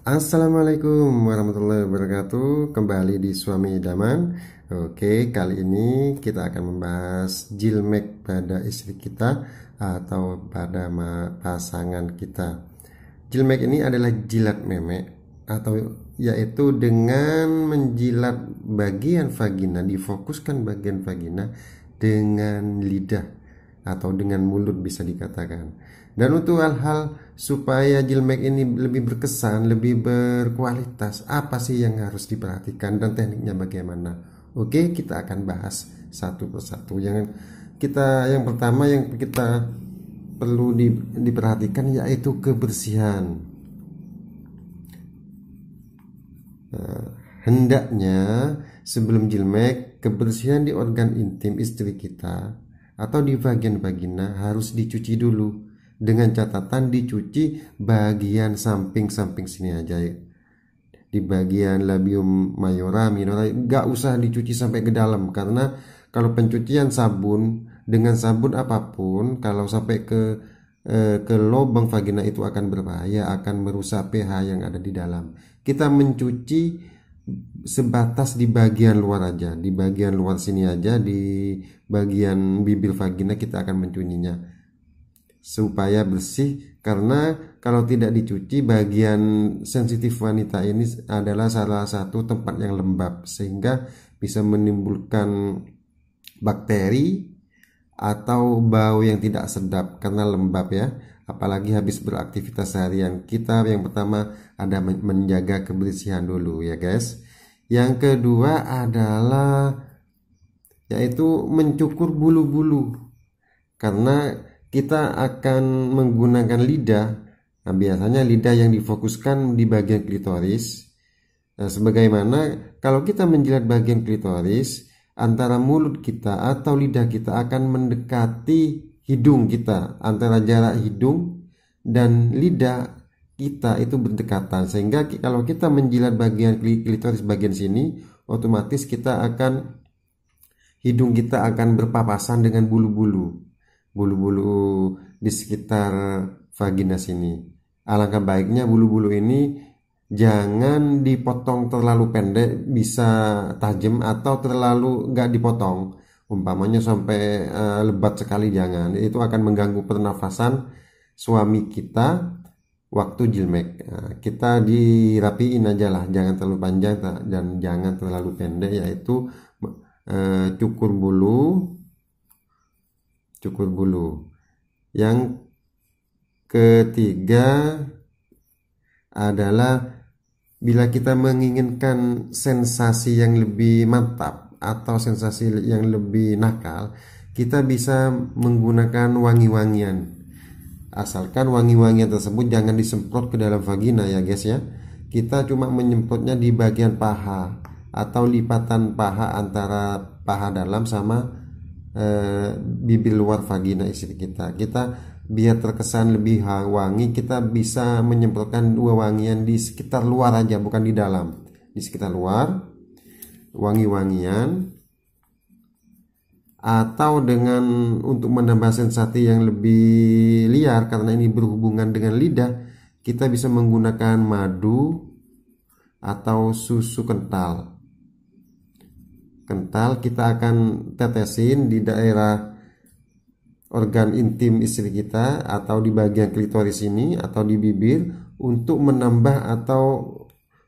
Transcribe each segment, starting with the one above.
Assalamualaikum warahmatullahi wabarakatuh. Kembali di Suami Idaman. Oke, kali ini kita akan membahas jilmek pada istri kita atau pada pasangan kita. Jilmek ini adalah jilat memek atau yaitu dengan menjilat bagian vagina, difokuskan bagian vagina dengan lidah atau dengan mulut bisa dikatakan. Dan untuk hal-hal supaya jilmek ini lebih berkesan, lebih berkualitas, apa sih yang harus diperhatikan dan tekniknya bagaimana? Oke, kita akan bahas satu persatu. Yang pertama yang kita perlu diperhatikan yaitu kebersihan. Hendaknya sebelum jilmek, kebersihan di organ intim istri kita atau di bagian vagina harus dicuci dulu, dengan catatan dicuci bagian samping-samping sini aja ya. Di bagian labium mayora, minora, nggak usah dicuci sampai ke dalam, karena kalau pencucian sabun dengan sabun apapun, kalau sampai ke lubang vagina itu akan berbahaya, akan merusak pH yang ada di dalam. Kita mencuci sebatas di bagian luar aja, di bagian luar sini aja, di bagian bibir vagina kita akan mencucinya supaya bersih, karena kalau tidak dicuci bagian sensitif wanita ini adalah salah satu tempat yang lembab sehingga bisa menimbulkan bakteri atau bau yang tidak sedap karena lembab ya. Apalagi habis beraktivitas seharian, kita yang pertama ada menjaga kebersihan dulu ya guys. Yang kedua adalah yaitu mencukur bulu-bulu, karena kita akan menggunakan lidah. Nah, biasanya lidah yang difokuskan di bagian klitoris. Nah, sebagaimana kalau kita menjilat bagian klitoris, antara mulut kita atau lidah kita akan mendekati hidung kita, antara jarak hidung dan lidah kita itu berdekatan, sehingga kalau kita menjilat bagian klitoris bagian sini, otomatis hidung kita akan berpapasan dengan bulu-bulu di sekitar vagina sini. Alangkah baiknya bulu-bulu ini jangan dipotong terlalu pendek, bisa tajam, atau terlalu nggak dipotong, umpamanya sampai lebat sekali, jangan. Itu akan mengganggu pernafasan suami kita waktu jilmek. Nah, kita dirapiin aja lah, jangan terlalu panjang dan jangan terlalu pendek, yaitu cukur bulu. Yang ketiga adalah bila kita menginginkan sensasi yang lebih mantap atau sensasi yang lebih nakal, kita bisa menggunakan wangi-wangian. Asalkan wangi-wangian tersebut jangan disemprot ke dalam vagina ya guys ya. Kita cuma menyemprotnya di bagian paha atau lipatan paha, antara paha dalam sama bibir luar vagina istri kita. Biar terkesan lebih wangi, kita bisa menyemprotkan dua wangian di sekitar luar aja, bukan di dalam, di sekitar luar, wangi-wangian. Atau dengan untuk menambah sensasi yang lebih liar, karena ini berhubungan dengan lidah, kita bisa menggunakan madu atau susu kental. Kita akan tetesin di daerah organ intim istri kita atau di bagian klitoris ini atau di bibir, untuk menambah atau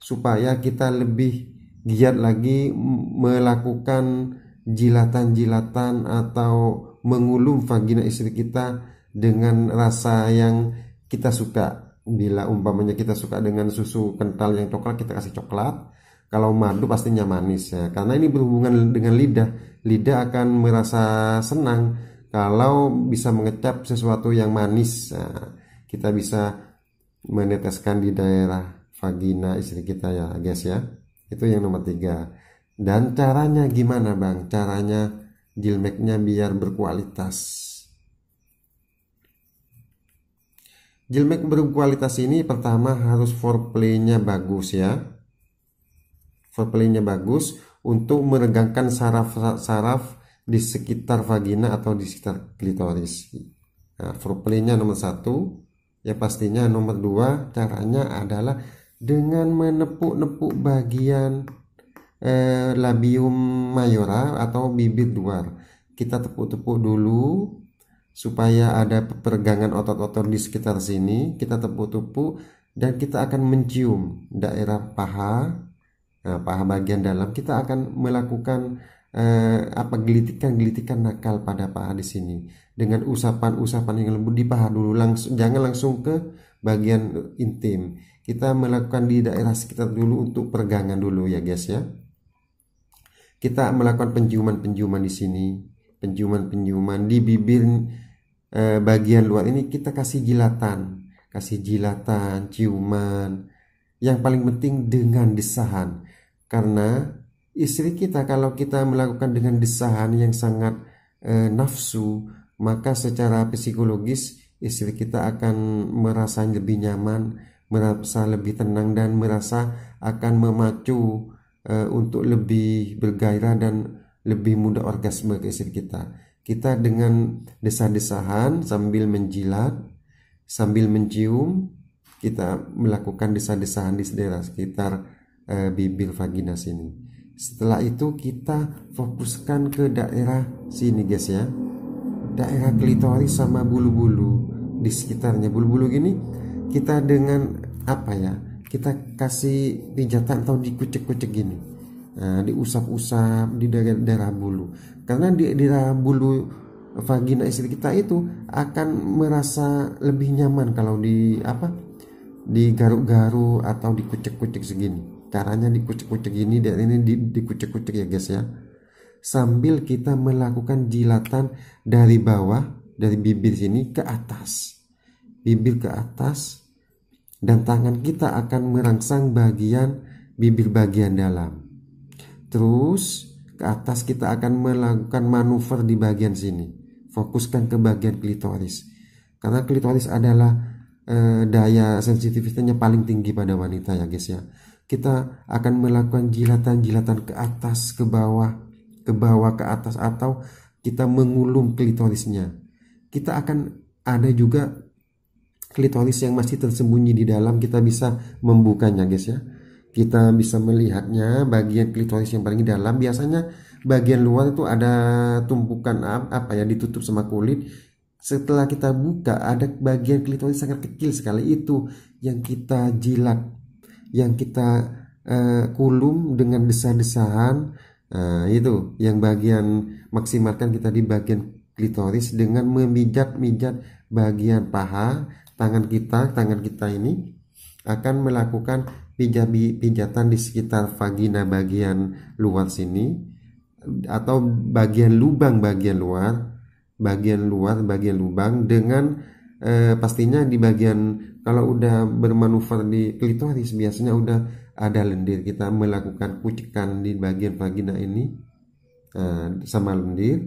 supaya kita lebih giat lagi melakukan jilatan-jilatan atau mengulum vagina istri kita dengan rasa yang kita suka. Bila umpamanya kita suka dengan susu kental yang coklat, kita kasih coklat. Kalau madu pastinya manis ya, karena ini berhubungan dengan lidah. Lidah akan merasa senang kalau bisa mengecap sesuatu yang manis. Nah, kita bisa meneteskan di daerah vagina istri kita ya guys ya. Itu yang nomor 3. Dan caranya gimana bang? Caranya jilmeknya biar berkualitas. Jilmek berkualitas ini pertama harus foreplaynya bagus ya. Foreplaynya bagus untuk meregangkan saraf-saraf di sekitar vagina atau di sekitar klitoris. Nah, foreplaynya nomor 1. Ya pastinya nomor 2 caranya adalah dengan menepuk-nepuk bagian labium mayora atau bibir luar. Kita tepuk-tepuk dulu supaya ada peregangan otot-otot di sekitar sini. Kita tepuk-tepuk dan kita akan mencium daerah paha. Nah, paha bagian dalam kita akan melakukan gelitikan-gelitikan nakal pada paha di sini dengan usapan-usapan yang lembut di paha dulu, jangan langsung ke bagian intim. Kita melakukan di daerah sekitar dulu untuk peregangan dulu ya guys ya. Kita melakukan penciuman-penciuman di sini, penciuman-penciuman di bibir bagian luar ini. Kita kasih jilatan, ciuman. Yang paling penting dengan desahan, karena istri kita kalau kita melakukan dengan desahan yang sangat nafsu, maka secara psikologis istri kita akan merasa lebih nyaman, merasa lebih tenang, dan merasa akan memacu untuk lebih bergairah dan lebih mudah orgasme ke istri kita. Kita dengan desah-desahan sambil menjilat, sambil mencium, kita melakukan desah-desahan di daerah sekitar bibir vagina sini. Setelah itu kita fokuskan ke daerah sini guys ya, daerah klitoris sama bulu-bulu di sekitarnya. Bulu-bulu gini kita dengan kita kasih pijatan atau dikucek-kucek gini, diusap-usap di daerah bulu, karena di daerah bulu vagina istri kita itu akan merasa lebih nyaman kalau digaruk-garuk atau dikucek-kucek segini. Caranya dikucek-kucek gini, dan ini dikucek-kucek ya guys ya, sambil kita melakukan jilatan dari bawah, dari bibir sini ke atas, bibir ke atas, dan tangan kita akan merangsang bagian bibir bagian dalam. Terus ke atas kita akan melakukan manuver di bagian sini. Fokuskan ke bagian klitoris, karena klitoris adalah daya sensitivitasnya paling tinggi pada wanita ya guys ya. Kita akan melakukan jilatan-jilatan ke atas, ke bawah, ke atas, atau kita mengulum klitorisnya. Kita akan ada juga klitoris yang masih tersembunyi di dalam, kita bisa membukanya guys ya. Kita bisa melihatnya, bagian klitoris yang paling dalam. Biasanya bagian luar itu ada tumpukan ditutup sama kulit. Setelah kita buka, ada bagian klitoris sangat kecil sekali, itu yang kita jilat, yang kita kulum dengan desah-desahan. Itu yang bagian maksimalkan kita di bagian klitoris dengan memijat-mijat bagian paha. Tangan kita ini akan melakukan pijatan di sekitar vagina bagian luar sini, atau bagian lubang bagian lubang, dengan pastinya di bagian, kalau udah bermanuver di klitoris biasanya udah ada lendir. Kita melakukan kucikan di bagian vagina ini sama lendir,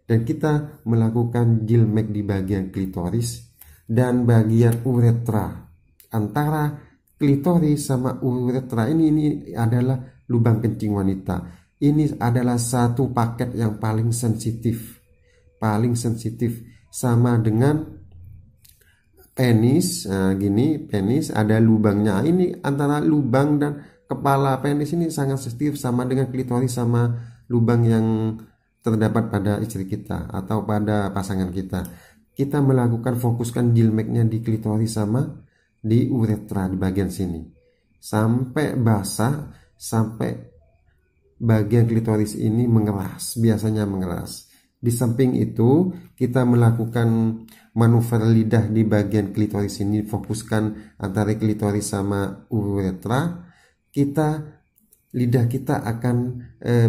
dan kita melakukan jilmek di bagian klitoris dan bagian uretra. Antara klitoris sama uretra ini adalah lubang kencing wanita. Ini adalah satu paket yang paling sensitif, sama dengan penis. Penis ada lubangnya. Ini antara lubang dan kepala penis ini sangat sensitif, sama dengan klitoris sama lubang yang terdapat pada istri kita atau pada pasangan kita. Kita melakukan fokuskan jilmeknya di klitoris sama di uretra di bagian sini sampai basah, sampai bagian klitoris ini mengeras, biasanya mengeras. Di samping itu kita melakukan manuver lidah di bagian klitoris ini, fokuskan antara klitoris sama uretra. Lidah kita akan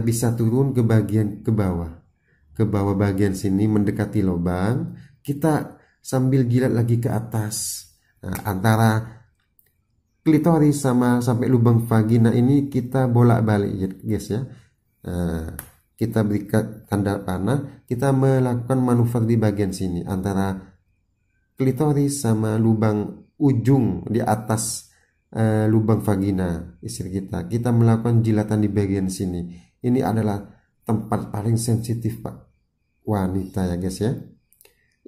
bisa turun ke bagian ke bawah bagian sini mendekati lubang. Kita sambil jilat lagi ke atas, antara klitoris sama sampai lubang vagina ini kita bolak-balik guys ya. Kita berikan tanda panah, kita melakukan manuver di bagian sini antara klitoris sama lubang ujung di atas lubang vagina istri kita. Kita melakukan jilatan di bagian sini. Ini adalah tempat paling sensitif wanita ya guys ya.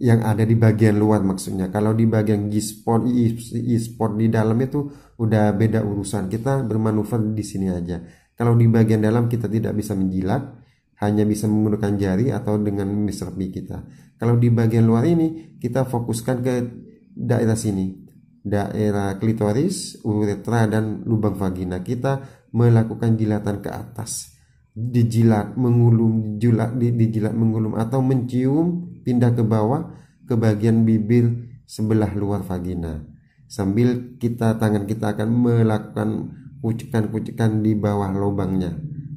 yang ada di bagian luar maksudnya. Kalau di bagian G-spot, E-spot di dalam itu udah beda urusan. Kita bermanuver di sini aja. Kalau di bagian dalam kita tidak bisa menjilat, hanya bisa menggunakan jari atau dengan Mr. P kita. Kalau di bagian luar ini kita fokuskan ke daerah sini, daerah klitoris, uretra dan lubang vagina. Kita melakukan jilatan ke atas, dijilat mengulum, dijilat mengulum atau mencium, pindah ke bawah ke bagian bibir sebelah luar vagina. Sambil tangan kita akan melakukan kucikan-kucikan di bawah lubangnya.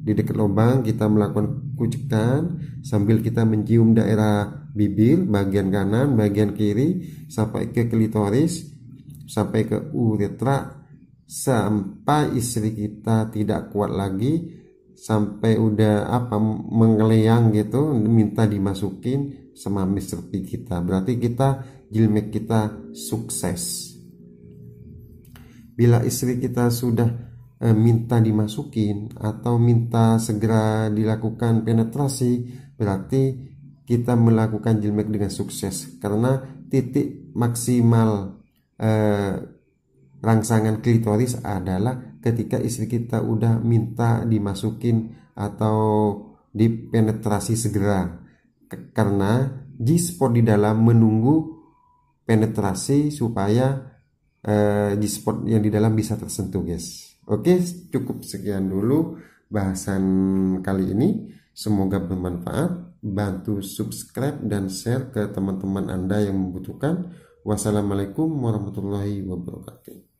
Di dekat lubang kita melakukan kucikan sambil kita mencium daerah bibir bagian kanan, bagian kiri sampai ke klitoris, sampai ke uretra, sampai istri kita tidak kuat lagi, sampai udah mengeleyang gitu, minta dimasukin sama Mr. P kita. Berarti kita jilmek kita sukses. Bila istri kita sudah minta dimasukin atau minta segera dilakukan penetrasi, berarti kita melakukan jilmek dengan sukses, karena titik maksimal rangsangan klitoris adalah ketika istri kita udah minta dimasukin atau dipenetrasi segera, karena G-spot di dalam menunggu penetrasi supaya G-spot yang di dalam bisa tersentuh, guys. Oke, cukup sekian dulu bahasan kali ini. Semoga bermanfaat. Bantu subscribe dan share ke teman-teman Anda yang membutuhkan. Wassalamualaikum warahmatullahi wabarakatuh.